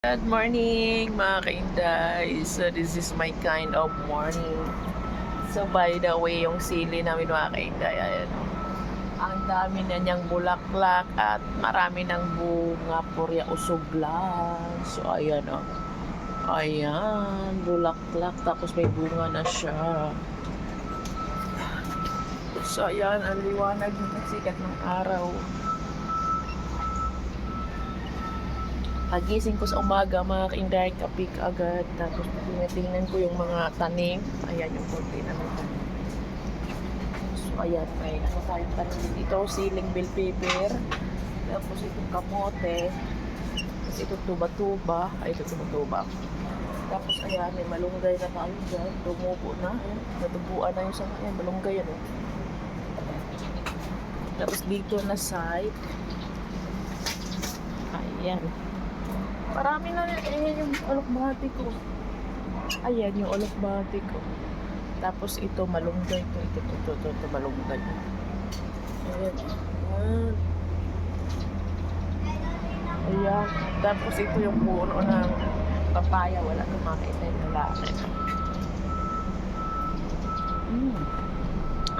Good morning mga kainday. So this is my kind of morning. So by the way, yung sili namin mga kainday, ayan o. Ang dami na niyang bulaklak at marami ng bunga, purya usog lang. So ayan o. Ayan, bulaklak tapos may bunga na siya. So ayan, ang liwanag ng sikat ng araw. Pagising ko sa umaga, mga ka-inday, kapik agad. Tapos tingnan ko yung mga tanim. Ayan yung konti na may tanim. So ayan, may nakasayang tanim dito. Siling bell pepper. Tapos itong kamote. Tapos itong tuba-tuba. Ay, itong tuba-tuba. Tapos ayan, may malunggay na tayo dyan. Tumubo na. Ayan, natubuan na yung sa ayan. Malunggay yan. Tapos dito na side. Ayan. Marami na yan yung alokbati ko. Ayan yung alokbati ko. Tapos ito malunggay to. Ito malunggay. Ayan. Ayan. Tapos ito yung puno ng papaya. Wala kumakain na yung lalaki.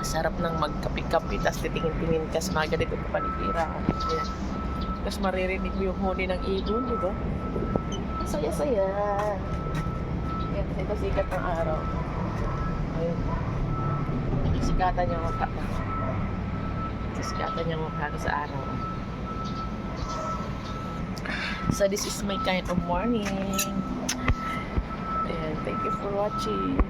Sarap ng magkapi-kapi. Tapos titingin-tingin ka sa mga ganito kapaligiran. Ayan. Tapos maririnig mo yung huni ng ibon, di ba? Saya-saya. Yan, ito sikat ng araw. Ayun. Sikatan yung mukha. Sikatan yung mukha sa araw. So this is my kind of morning. Ayan, thank you for watching.